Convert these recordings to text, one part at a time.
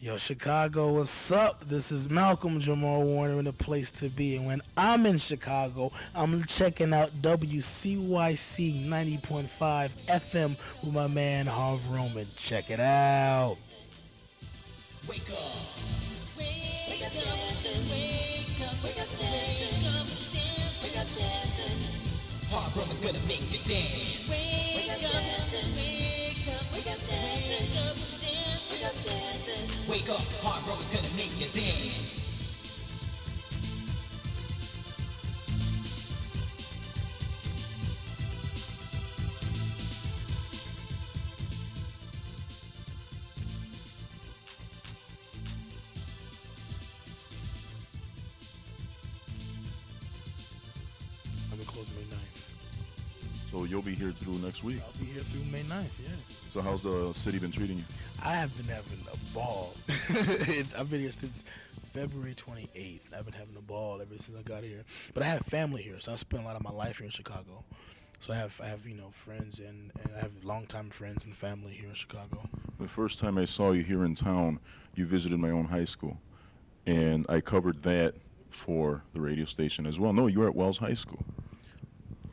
Yo, Chicago, what's up? This is Malcolm-Jamal Warner in the place to be. And when I'm in Chicago, I'm checking out WCYC 90.5 FM with my man Harv Roman. Check it out. Wake up. Wake up dancing. Wake up. Wake up dancing. Wake up dancing. Hard Roman's gonna make you dance. Wake up dancing. Wake up. Wake up dancing. Wake up dancing. Wake up. Hard Roman's gonna make you dance. I'll be closing May 9th. So you'll be here through next week. I'll be here through May 9th, yeah. So how's the city been treating you? I have been having a ball. I've been here since February 28th. I've been having a ball ever since I got here. But I have family here, so I spent a lot of my life here in Chicago. So I have friends and I have longtime friends and family here in Chicago. The first time I saw you here in town, you visited my own high school, and I covered that for the radio station as well. No, you were at Wells High School,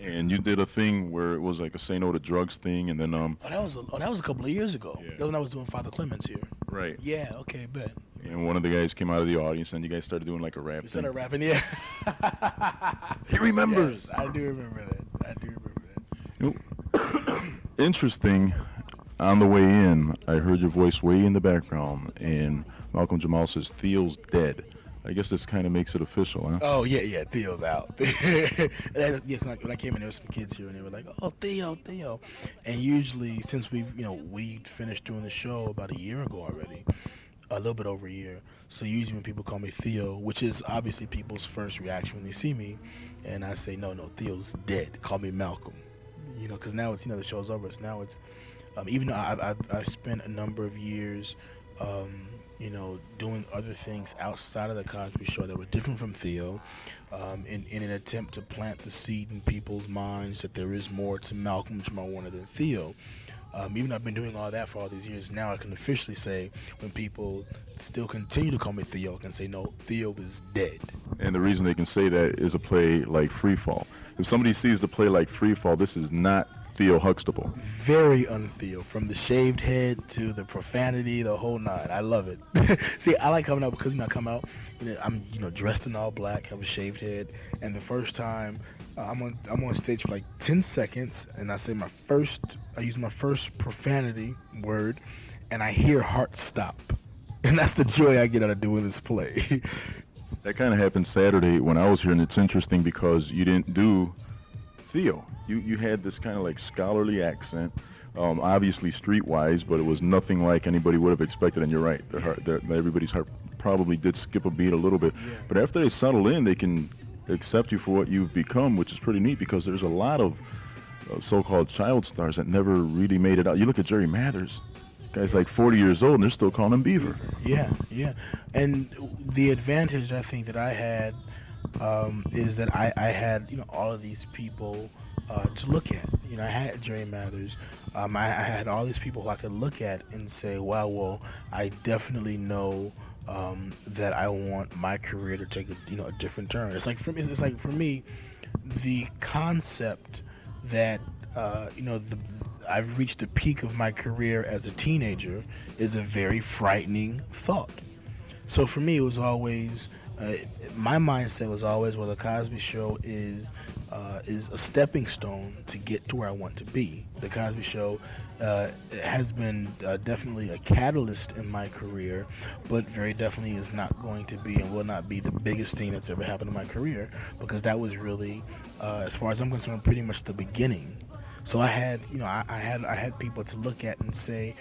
and you did a thing where it was like a say no to drugs thing, and then That was a couple of years ago. Yeah. That was when I was doing Father Clemens here. right, Yeah, okay, bet. and one of the guys came out of the audience, and you guys started doing like a rap You thing. started rapping, yeah. He remembers. Yes, I do remember that. I do remember that. You know, interesting. On the way in, I heard your voice way in the background, and Malcolm-Jamal says Theo's dead. I guess this kind of makes it official, huh? Oh yeah, yeah. Theo's out. Yeah, 'cause when I came in, there were some kids here, and they were like, "Oh, Theo, Theo." And usually, since we finished doing the show about a year ago already, a little bit over a year. So usually when people call me Theo, which is obviously people's first reaction when they see me, and I say, "No, no, Theo's dead. Call me Malcolm." Because now it's the show's over. So now it's even though I spent a number of years, doing other things outside of the Cosby Show that were different from Theo, in an attempt to plant the seed in people's minds that there is more to Malcolm Jamal Warner than Theo. Even though I've been doing all that for all these years, now I can officially say when people still continue to call me Theo, I can say no, Theo is dead. And the reason they can say that is a play like Free Fall. If somebody sees the play like Free Fall, this is not Theo Huxtable. Very untheo, from the shaved head to the profanity, the whole nine. I love it. See, I like coming out because I come out, I'm dressed in all black, have a shaved head, and the first time I'm on stage for like 10 seconds, and I use my first profanity word, and I hear heart stop, and that's the joy I get out of doing this play. That kind of happened Saturday when I was here, and it's interesting because you didn't do Theo. You had this kind of like scholarly accent, obviously streetwise, but it was nothing like anybody would have expected. And you're right, everybody's heart probably did skip a beat a little bit. Yeah. But after they settle in, they can accept you for what you've become, which is pretty neat because there's a lot of so-called child stars that never really made it out. You look at Jerry Mathers, guy's like 40 years old, and they're still calling him Beaver. Yeah, yeah. And the advantage I think that I had is that I had all of these people to look at. I had Jerry Mathers. I had all these people who I could look at and say, "Wow, well, I definitely know that I want my career to take a different turn." It's like for me, the concept that I've reached the peak of my career as a teenager is a very frightening thought. So for me, it was always my mindset was always, well, the Cosby Show is a stepping stone to get to where I want to be. The Cosby Show has been definitely a catalyst in my career, but very definitely is not going to be and will not be the biggest thing that's ever happened in my career, because that was really, as far as I'm concerned, pretty much the beginning. So I had, I had people to look at and say,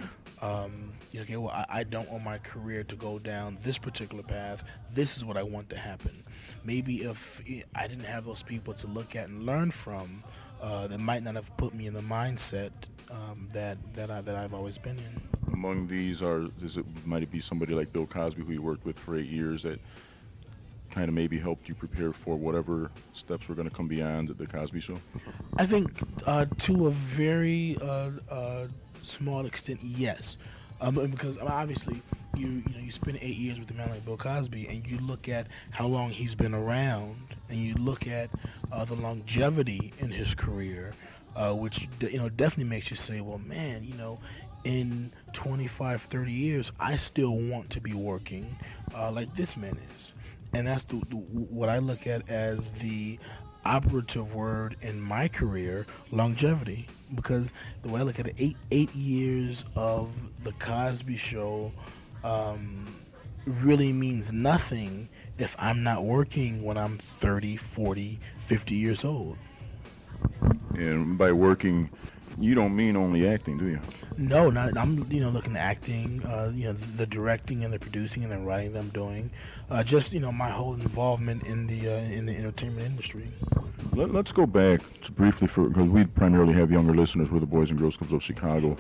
okay, well, I don't want my career to go down this particular path. This is what I want to happen. Maybe if I didn't have those people to look at and learn from, that might not have put me in the mindset that I've always been in. Among these might it be somebody like Bill Cosby, who you worked with for 8 years, that kind of maybe helped you prepare for whatever steps were going to come beyond the Cosby Show? I think to a very small extent, yes. Because obviously you spend 8 years with a man like Bill Cosby, and you look at how long he's been around, and you look at the longevity in his career, which definitely makes you say, well, man, in 25, 30 years, I still want to be working like this man is. And that's what I look at as the operative word in my career, longevity. Because the way I look at it, 8 years of the Cosby Show um, really means nothing if I'm not working when I'm 30, 40, 50 years old. And by working, you don't mean only acting, do you? No, not I'm. Looking at acting. The directing and the producing and the writing that I'm doing. Just my whole involvement in the entertainment industry. Let's go back to briefly for because we primarily have younger listeners. We're the Boys and Girls Clubs of Chicago.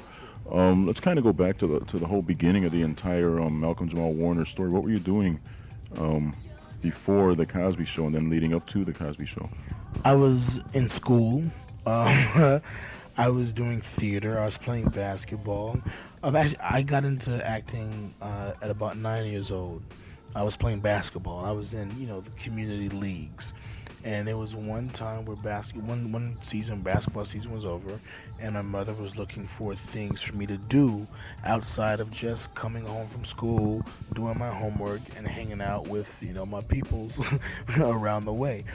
Let's kind of go back to the whole beginning of the entire Malcolm Jamal Warner story. What were you doing um, before the Cosby Show and then leading up to the Cosby Show? I was in school. Um, I was doing theater. I was playing basketball. Actually, I got into acting at about 9 years old. I was playing basketball. I was in the community leagues, and there was one time where one season basketball season was over, and my mother was looking for things for me to do outside of just coming home from school, doing my homework, and hanging out with my peoples around the way.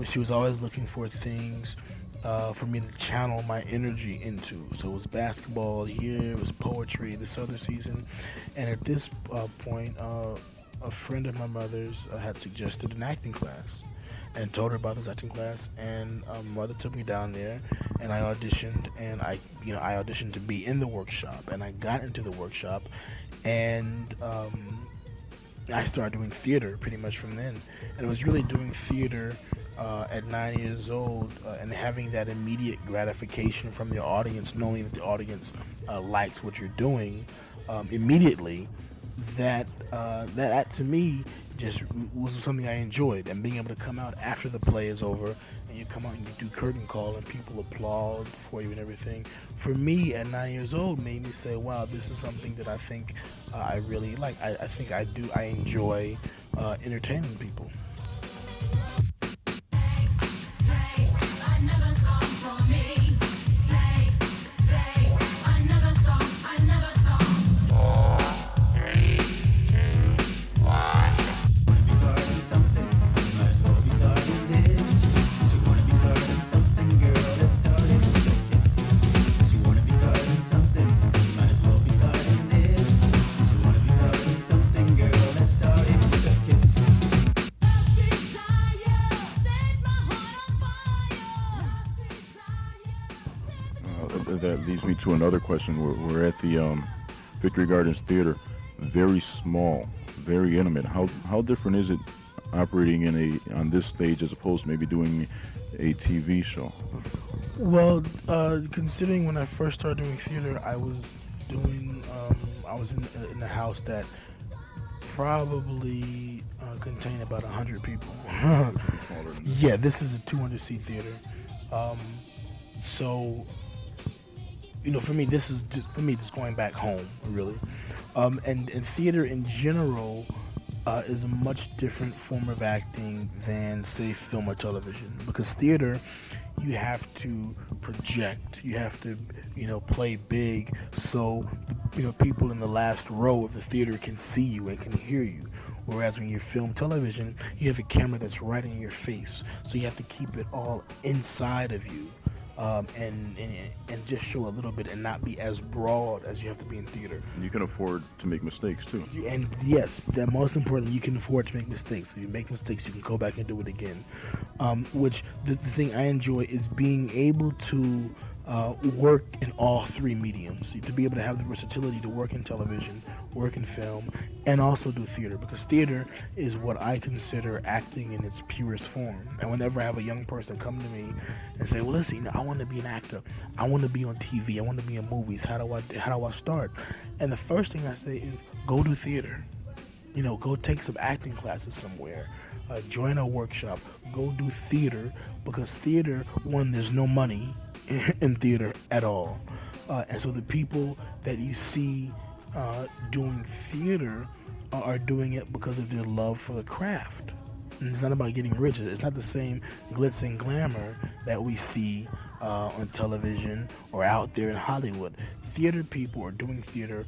She was always looking for things for me to channel my energy into. So it was basketball here, it was poetry this other season, and at this point, a friend of my mother's had suggested an acting class, and told her about this acting class, and mother took me down there, and I auditioned, and I auditioned to be in the workshop, and I got into the workshop, and I started doing theater pretty much from then, and I was really doing theater at 9 years old, and having that immediate gratification from the audience, knowing that the audience likes what you're doing immediately. That to me just was something I enjoyed, and being able to come out after the play is over, and you come out and you do curtain call, and people applaud for you and everything. For me, at 9 years old, made me say, "Wow, this is something that I think I really like. I think I do. I enjoy entertaining people." That leads me to another question. We're at the Victory Gardens Theater, very small, very intimate. How different is it operating in a on this stage as opposed to maybe doing a TV show? Well, considering when I first started doing theater, I was in a house that probably contained about 100 people. Smaller than this. Yeah, this is a 200 seat theater. Um, so for me, this is just for me just going back home, really. And theater in general is a much different form of acting than, say, film or television. Because theater, you have to project, you have to, play big, so people in the last row of the theater can see you and can hear you. Whereas when you film television, you have a camera that's right in your face, so you have to keep it all inside of you, and just show a little bit and not be as broad as you have to be in theater. You can afford to make mistakes too. And yes, that most important, you can afford to make mistakes. If you make mistakes, you can go back and do it again. Which the thing I enjoy is being able to work in all three mediums, to be able to have the versatility to work in television, work in film, and also do theater, because theater is what I consider acting in its purest form. And whenever I have a young person come to me and say, well, listen, I want to be an actor, I want to be on TV, I want to be in movies, how do I start? And the first thing I say is, go do theater. Go take some acting classes somewhere, join a workshop, go do theater, because theater, one, there's no money in theater at all, and so the people that you see doing theater are doing it because of their love for the craft. And it's not about getting rich. It's not the same glitz and glamour that we see on television or out there in Hollywood. Theater people are doing theater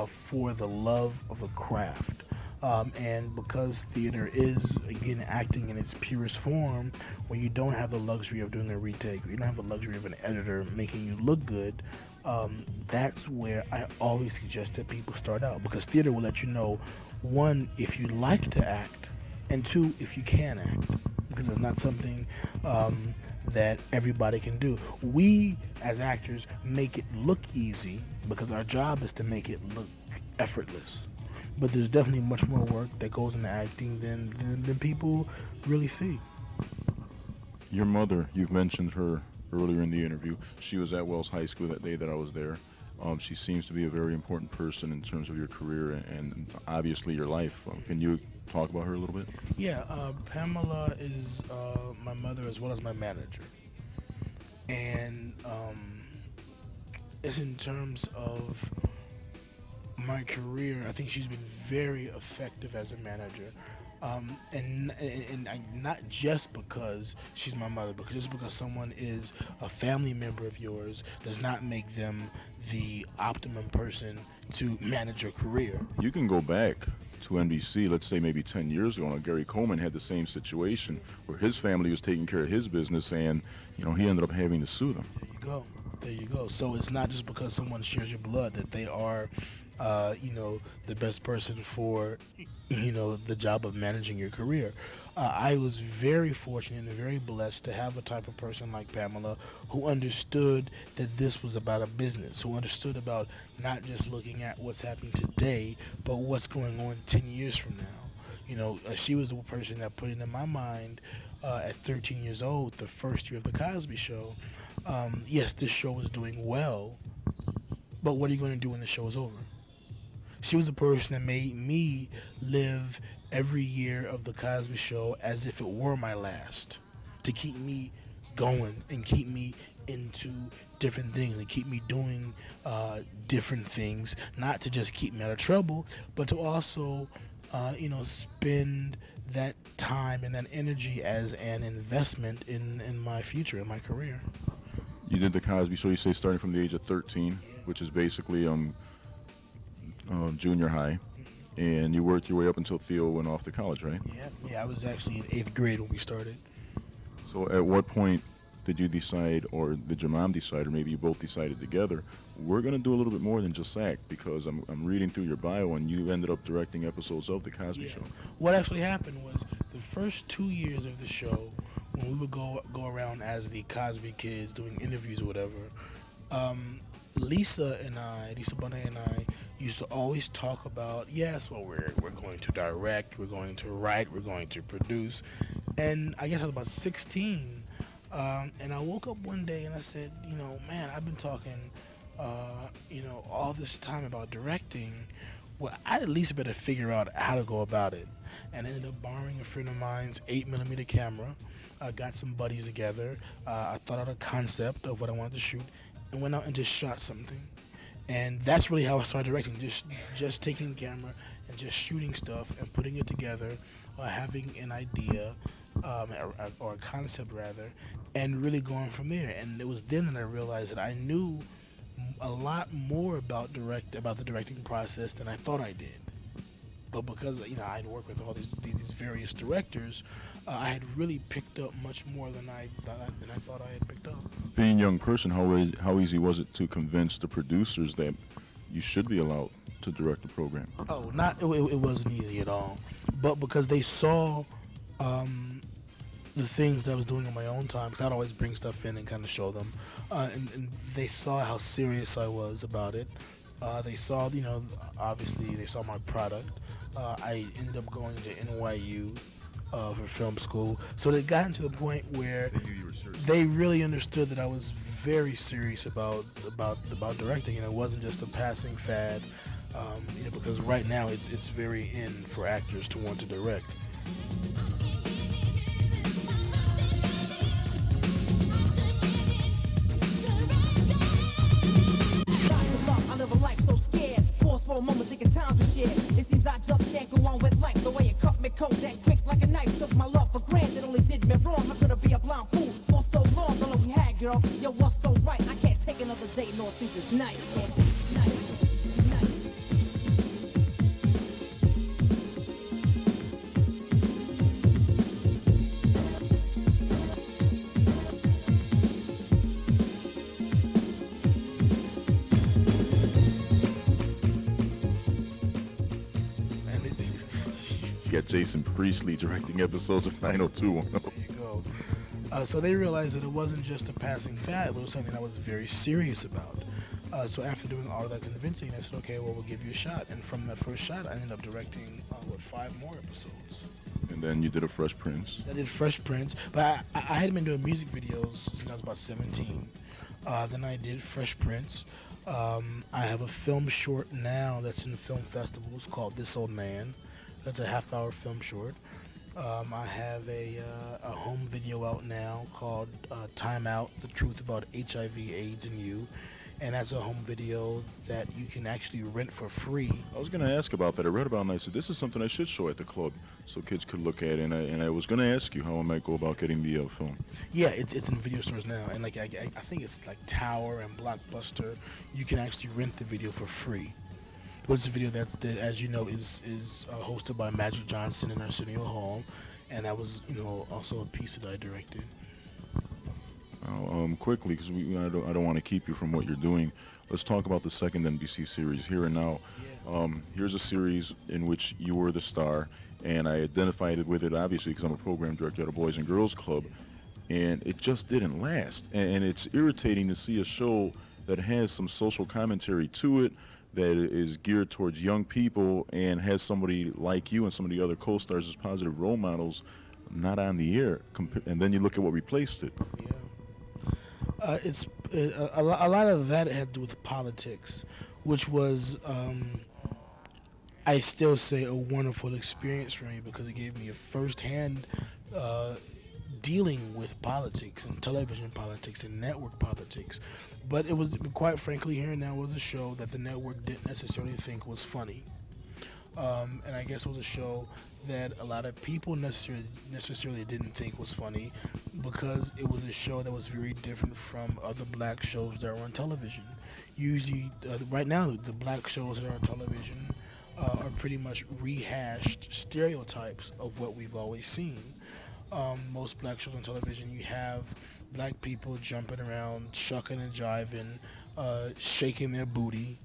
for the love of the craft. And because theater is, again, acting in its purest form, where you don't have the luxury of doing a retake, or you don't have the luxury of an editor making you look good, that's where I always suggest that people start out. Because theater will let you know, one, if you like to act, and two, if you can act. Because it's not something that everybody can do. We, as actors, make it look easy because our job is to make it look effortless. But there's definitely much more work that goes into acting than people really see. Your mother, you've mentioned her earlier in the interview. She was at Wells High School that day that I was there. She seems to be a very important person in terms of your career and obviously your life. Can you talk about her a little bit? Yeah, Pamela is my mother as well as my manager. And it's in terms of my career, I think she's been very effective as a manager. Not just because she's my mother, but just because someone is a family member of yours does not make them the optimum person to manage your career. You can go back to NBC, let's say maybe 10 years ago, and Gary Coleman had the same situation where his family was taking care of his business and, he ended up having to sue them. There you go. There you go. So it's not just because someone shares your blood that they are the best person for, the job of managing your career. I was very fortunate and very blessed to have a type of person like Pamela who understood that this was about a business, who understood about not just looking at what's happening today, but what's going on 10 years from now. She was the person that put it in my mind at 13 years old, the first year of the Cosby Show. Yes, this show is doing well, but what are you going to do when the show is over? She was the person that made me live every year of the Cosby Show as if it were my last, to keep me going and keep me into different things and keep me doing different things, not to just keep me out of trouble, but to also, spend that time and that energy as an investment in my future, in my career. You did the Cosby Show, you say, starting from the age of 13, which is basically junior high, and you worked your way up until Theo went off to college, right? Yeah. I was actually in 8th grade when we started. So at what point did you decide, or did your mom decide, or maybe you both decided together, we're going to do a little bit more than just act? Because I'm reading through your bio, and you ended up directing episodes of the Cosby Show. What actually happened was the first 2 years of the show, when we would go around as the Cosby kids doing interviews or whatever, Lisa Bonet and I used to always talk about, yes, well, we're going to direct, we're going to write, we're going to produce. And I guess I was about 16, and I woke up one day and I said, man, I've been talking, all this time about directing. Well, I at least better figure out how to go about it. And I ended up borrowing a friend of mine's 8mm camera. I got some buddies together. I thought out a concept of what I wanted to shoot and went out and just shot something. And that's really how I started directing, just taking the camera and just shooting stuff and putting it together, having an idea, or a concept rather, and really going from there. And it was then that I realized that I knew a lot more about the directing process than I thought I did. But because I'd worked with all these various directors, I had really picked up much more than I thought I had picked up. Being a young person, how easy was it to convince the producers that you should be allowed to direct the program? Oh, it wasn't easy at all. But because they saw the things that I was doing on my own time, because I'd always bring stuff in and kind of show them, and they saw how serious I was about it. They saw, obviously they saw my product. I ended up going to NYU for film school, so it got to the point where they really understood that I was very serious about directing, and it wasn't just a passing fad. Because right now it's very in for actors to want to direct. I live a life so scared, forceful a moment thinking times we shared. It seems I just can't go on with life the way it cut me cold and quick like a knife. Took my love for granted, only did me wrong. How could I be a blind fool for so long? All we had, girl, you was so right. I can't take another day nor sleep this night. Can't sleep this night. And it, You got Jason Priestley directing episodes of 90210. there you go. So they realized that it wasn't just a passing fad, but it was something I was very serious about. So after doing all of that convincing, I said, okay, well, we'll give you a shot. And from that first shot, I ended up directing, 5 more episodes. And then you did a Fresh Prince. I did Fresh Prince, but I had been doing music videos since I was about 17. Then I did Fresh Prince. I have a film short now that's in film festivals called This Old Man. That's a half-hour film short. I have a home video out now called Time Out, The Truth About HIV, AIDS, and You. And that's a home video that you can actually rent for free. I was going to ask about that. I read about it and I said, this is something I should show at the club so kids could look at it. And I was going to ask you how I might go about getting the film. Yeah, it's in video stores now. And like I think it's like Tower and Blockbuster. You can actually rent the video for free. But it's a video that, as you know, is hosted by Magic Johnson in Arsenio Hall. And that was, also a piece that I directed. Quickly, because I don't want to keep you from what you're doing. Let's talk about the second NBC series, Here and Now. Here's a series in which you were the star, and I identified with it obviously because I'm a program director at a Boys and Girls Club, and it just didn't last. And it's irritating to see a show that has some social commentary to it, that is geared towards young people, and has somebody like you and some of the other co-stars as positive role models not on the air. And then you look at what replaced it. Yeah. A lot of that had to do with politics, which was, I still say, a wonderful experience for me because it gave me a first-hand dealing with politics and television politics and network politics. But it was, quite frankly, Here and Now was a show that the network didn't necessarily think was funny. And I guess it was a show that a lot of people necessarily didn't think was funny because it was a show that was very different from other black shows that were on television. Usually, right now, the black shows that are on television are pretty much rehashed stereotypes of what we've always seen. Most black shows on television, you have black people jumping around, shucking and jiving, shaking their booty,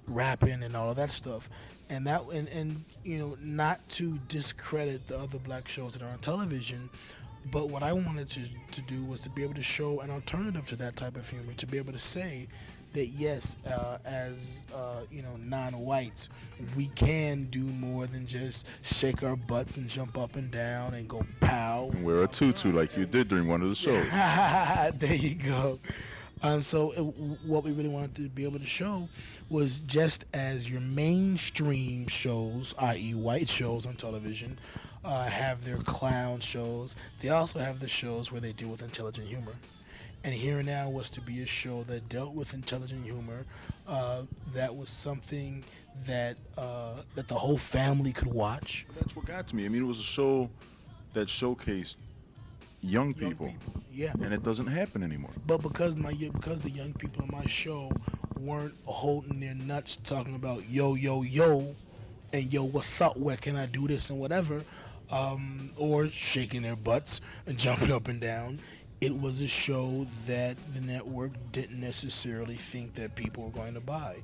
rapping and all of that stuff. And not to discredit the other black shows that are on television, but what I wanted to do was to be able to show an alternative to that type of humor, to be able to say that yes, as non-whites, we can do more than just shake our butts and jump up and down and go pow. And wear a tutu like you did during one of the shows. There you go. What we really wanted to be able to show was just as your mainstream shows, i.e. white shows on television, have their clown shows, they also have the shows where they deal with intelligent humor. And Here and Now was to be a show that dealt with intelligent humor, that was something that the whole family could watch. That's what got to me. I mean, it was a show that showcased young people. Yeah. And it doesn't happen anymore. But because the young people on my show weren't holding their nuts talking about yo yo yo and yo what's up, where can I do this and whatever, or shaking their butts and jumping up and down, it was a show that the network didn't necessarily think that people were going to buy.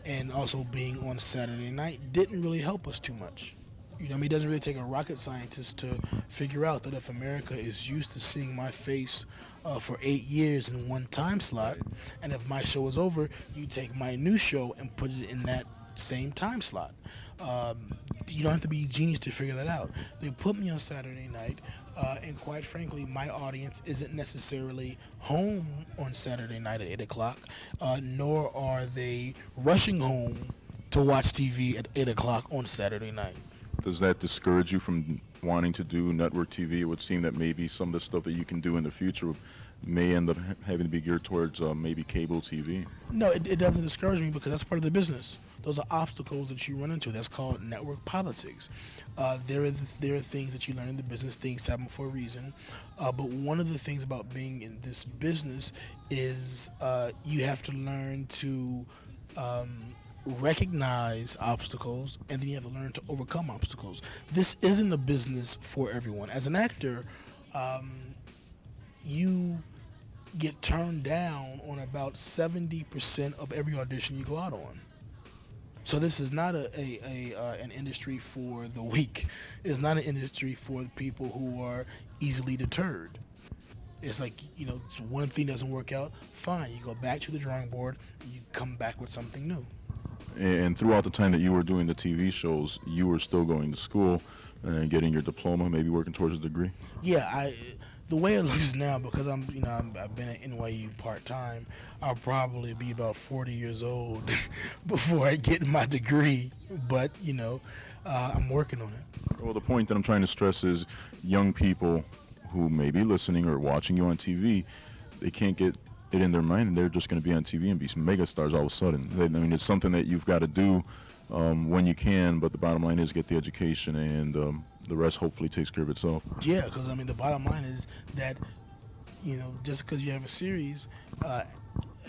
And also being on Saturday night didn't really help us too much. It doesn't really take a rocket scientist to figure out that if America is used to seeing my face for 8 years in one time slot, and if my show is over, you take my new show and put it in that same time slot. You don't have to be a genius to figure that out. They put me on Saturday night, and quite frankly, my audience isn't necessarily home on Saturday night at 8 o'clock, nor are they rushing home to watch TV at 8 o'clock on Saturday night. Does that discourage you from wanting to do network TV? It would seem that maybe some of the stuff that you can do in the future may end up having to be geared towards maybe cable TV. No, it doesn't discourage me because that's part of the business. Those are obstacles that you run into. That's called network politics. There are things that you learn in the business. Things happen for a reason. But one of the things about being in this business is you have to learn to recognize obstacles, and then you have to learn to overcome obstacles. This isn't a business for everyone. As an actor, you get turned down on about 70% of every audition you go out on. So this is not an industry for the weak. It's not an industry for the people who are easily deterred. It's like, one thing doesn't work out, fine. You go back to the drawing board, you come back with something new. And throughout the time that you were doing the TV shows, you were still going to school and getting your diploma, maybe working towards a degree. Yeah, the way it looks now, because I've been at NYU part time, I'll probably be about 40 years old before I get my degree. But I'm working on it. Well, the point that I'm trying to stress is young people who may be listening or watching you on TV, they can't get it in their mind, and they're just going to be on TV and be some mega stars all of a sudden. I mean, it's something that you've got to do when you can, but the bottom line is get the education, and the rest hopefully takes care of itself. Yeah, because the bottom line is that just because you have a series,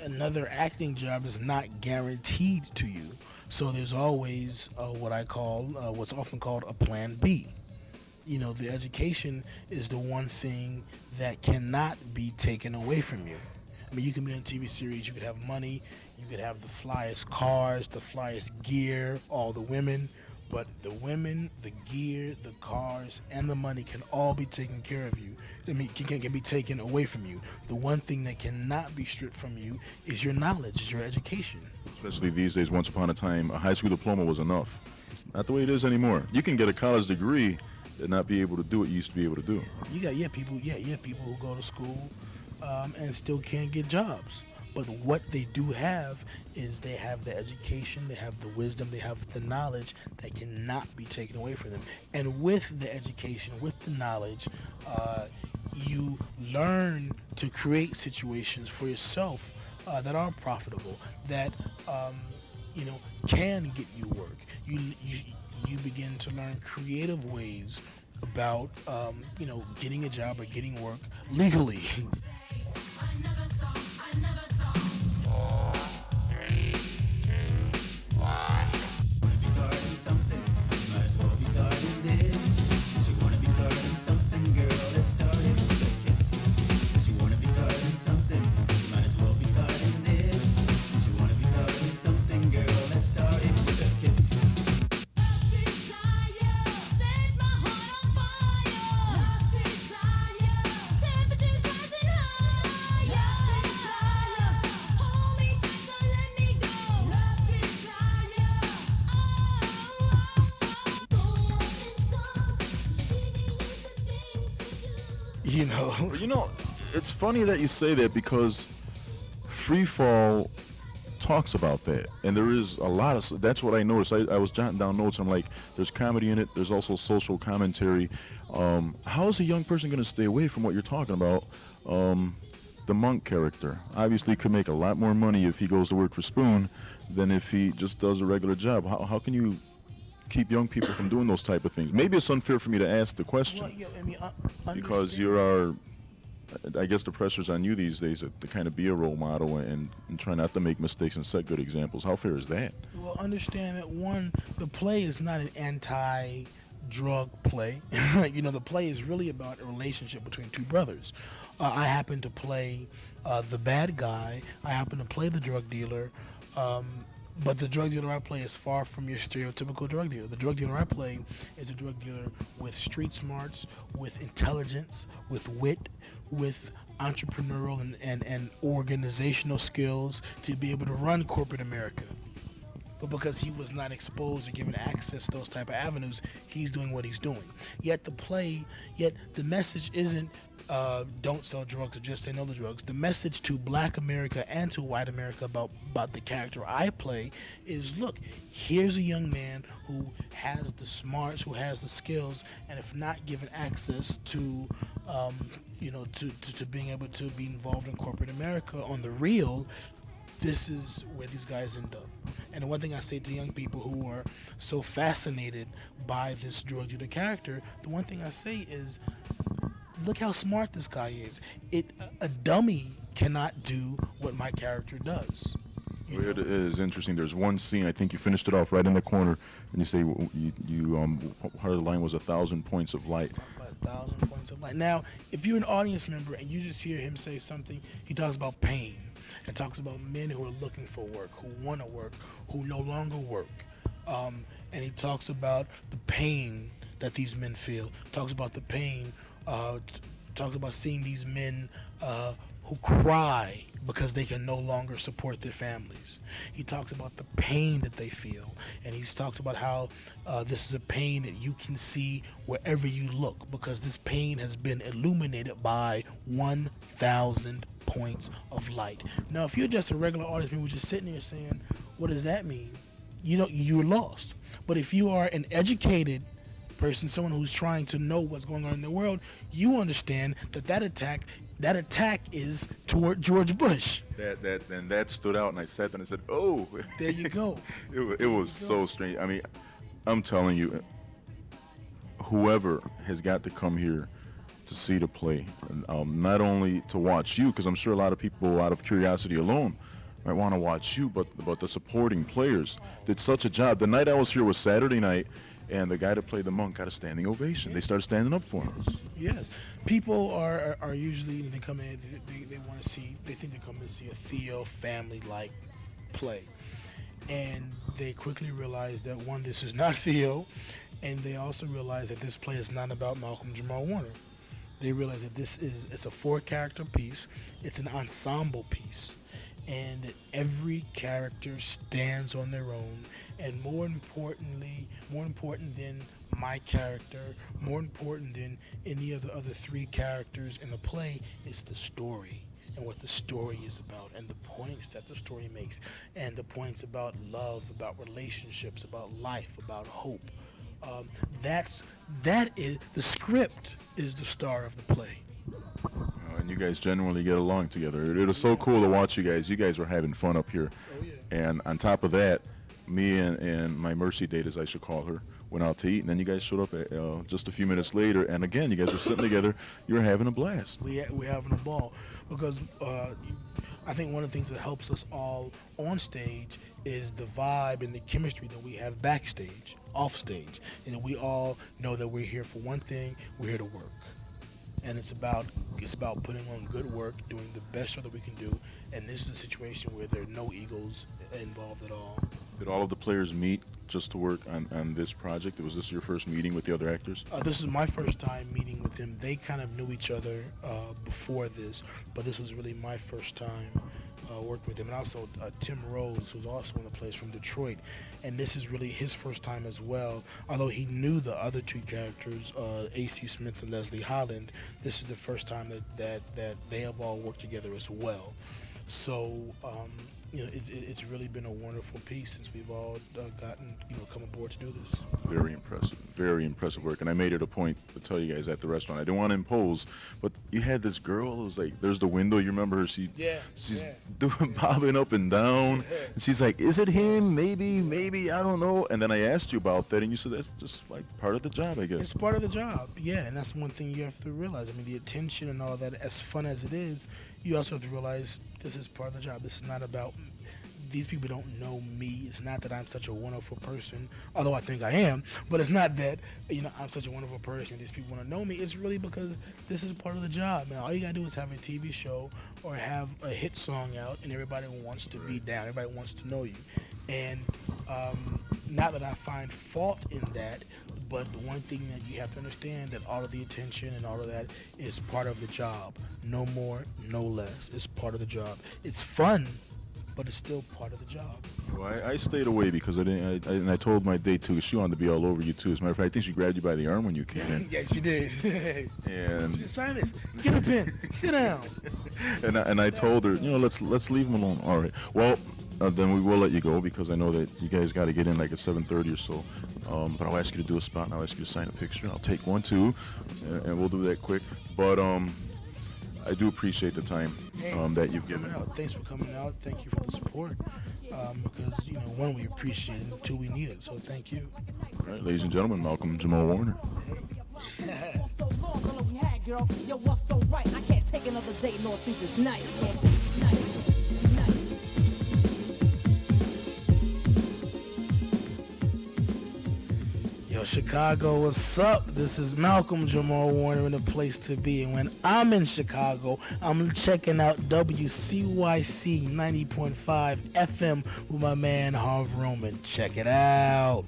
another acting job is not guaranteed to you. So there's always what I call, what's often called a plan B. The education is the one thing that cannot be taken away from you. You can be on a TV series, you could have money, you could have the flyest cars, the flyest gear, all the women, but the women, the gear, the cars, and the money can all be taken care of you. Can be taken away from you. The one thing that cannot be stripped from you is your knowledge, is your education. Especially these days, once upon a time, a high school diploma was enough. Not the way it is anymore. You can get a college degree and not be able to do what you used to be able to do. You got people who go to school and still can't get jobs. But what they do have is they have the education, they have the wisdom, they have the knowledge that cannot be taken away from them. And with the education, with the knowledge, you learn to create situations for yourself that are profitable, that can get you work. You begin to learn creative ways about getting a job or getting work legally. you know. You know, it's funny that you say that because Free Fall talks about that, and there is a lot of. That's what I noticed. I was jotting down notes. I'm like, there's comedy in it. There's also social commentary. How is a young person going to stay away from what you're talking about? The monk character obviously could make a lot more money if he goes to work for Spoon than if he just does a regular job. How can you keep young people from doing those type of things? Maybe it's unfair for me to ask the question, Well, yeah, I mean, because you are. I guess the pressure's on you these days to kind of be a role model and try not to make mistakes and set good examples. How fair is that? Well, understand that one, the play is not an anti-drug play. The play is really about a relationship between two brothers. I happen to play the bad guy. I happen to play the drug dealer. But the drug dealer I play is far from your stereotypical drug dealer. The drug dealer I play is a drug dealer with street smarts, with intelligence, with wit, with entrepreneurial and organizational skills to be able to run corporate America. But because he was not exposed or given access to those type of avenues, he's doing what he's doing. Yet the message isn't don't sell drugs or just say no to drugs. The message to Black America and to white America about the character I play is, look, here's a young man who has the smarts, who has the skills, and if not given access to to being able to be involved in corporate America on the real, this is where these guys end up. And the one thing I say to young people who are so fascinated by this drug dealer character, the one thing I say is, look how smart this guy is. A dummy cannot do what my character does. Well, it is interesting. There's one scene. I think you finished it off right in the corner, and you say part of the line was 1,000 points of light. 1,000 points of light. Now, if you're an audience member and you just hear him say something, he talks about pain and talks about men who are looking for work, who want to work, who no longer work, and he talks about the pain that these men feel. Talks about the pain. Talks about seeing these men who cry because they can no longer support their families. He talks about the pain that they feel, and he talks about how this is a pain that you can see wherever you look, because this pain has been illuminated by 1,000 points of light. Now, if you're just a regular audience member just sitting there saying, what does that mean? You're lost. But if you are an educated person, someone who's trying to know what's going on in the world, you understand that attack is toward George Bush. That stood out, and I sat there and I said, "Oh, there you go." it was so strange. I mean, I'm telling you, whoever has got to come here to see the play, not only to watch you, because I'm sure a lot of people, out of curiosity alone, might want to watch you, but the supporting players did such a job. The night I was here was Saturday night, and the guy that played the monk got a standing ovation. They started standing up for him. Yes, people are usually, they come in, they want to see, they think they come in to see a Theo family-like play, and they quickly realize that, one, this is not Theo, and they also realize that this play is not about Malcolm-Jamal Warner. They realize that it's a 4-character piece, it's an ensemble piece, and that every character stands on their own, and more important than my character, more important than any of the other 3 characters in the play, is the story and what the story is about, and the points that the story makes, and the points about love, about relationships, about life, about hope. That is the script, is the star of the play. And you guys generally get along together. It was so cool to watch you guys. You guys were having fun up here. Oh, yeah. And on top of that, me and my mercy date, as I should call her, went out to eat, and then you guys showed up just a few minutes later, and again, you guys were sitting together. You were having a blast. We're having a ball, because I think one of the things that helps us all on stage is the vibe and the chemistry that we have backstage, off stage. We all know that we're here for one thing: we're here to work. And it's about putting on good work, doing the best show that we can do. And this is a situation where there are no egos involved at all. Did all of the players meet just to work on this project? Was this your first meeting with the other actors? This is my first time meeting with them. They kind of knew each other before this, but this was really my first time working with them. And also Tim Rose, who's also in the place, from Detroit. And this is really his first time as well. Although he knew the other 2 characters, A.C. Smith and Leslie Holland, this is the first time that they have all worked together as well. So, it's really been a wonderful piece since we've all come aboard to do this. Very impressive work. And I made it a point to tell you guys at the restaurant, I didn't want to impose, but you had this girl who was like, there's the window, you remember her? She's doing bobbing up and down. And she's like, is it him? Maybe, I don't know. And then I asked you about that, and you said that's just like part of the job, I guess. It's part of the job, yeah. And that's one thing you have to realize. I mean, the attention and all that, as fun as it is, you also have to realize this is part of the job. This is not about, these people don't know me. It's not that I'm such a wonderful person, although I think I am, but it's not that, I'm such a wonderful person, these people want to know me. It's really because this is part of the job, man. All you gotta do is have a TV show or have a hit song out, and everybody wants to be down. Everybody wants to know you. And not that I find fault in that, but the one thing that you have to understand, that all of the attention and all of that is part of the job. No more, no less. It's part of the job. It's fun, but it's still part of the job. Well, I stayed away because and I told my date too. She wanted to be all over you too. As a matter of fact, I think she grabbed you by the arm when you came in. Yeah, she did. And she said, Silas, get a pen, sit down. and I told her, let's leave him alone. All right. Well, then we will let you go, because I know that you guys got to get in like at 7:30 or so. But I'll ask you to do a spot, and I'll ask you to sign a picture. I'll take one too, and we'll do that quick. But I do appreciate the time Hey, that thanks you've for coming given. out. Thanks for coming out. Thank you for the support. Because one, we appreciate it, and two, we need it. So thank you. All right, ladies and gentlemen, Malcolm-Jamal Warner. Hey. So long, all we had, girl. Yo, what's so right? I can't take another day nor sleepless night. Nor sleepless night. Night. Yo, Chicago, what's up? This is Malcolm Jamal Warner in the place to be. And when I'm in Chicago, I'm checking out WCYC 90.5 FM with my man Harv Roman. Check it out.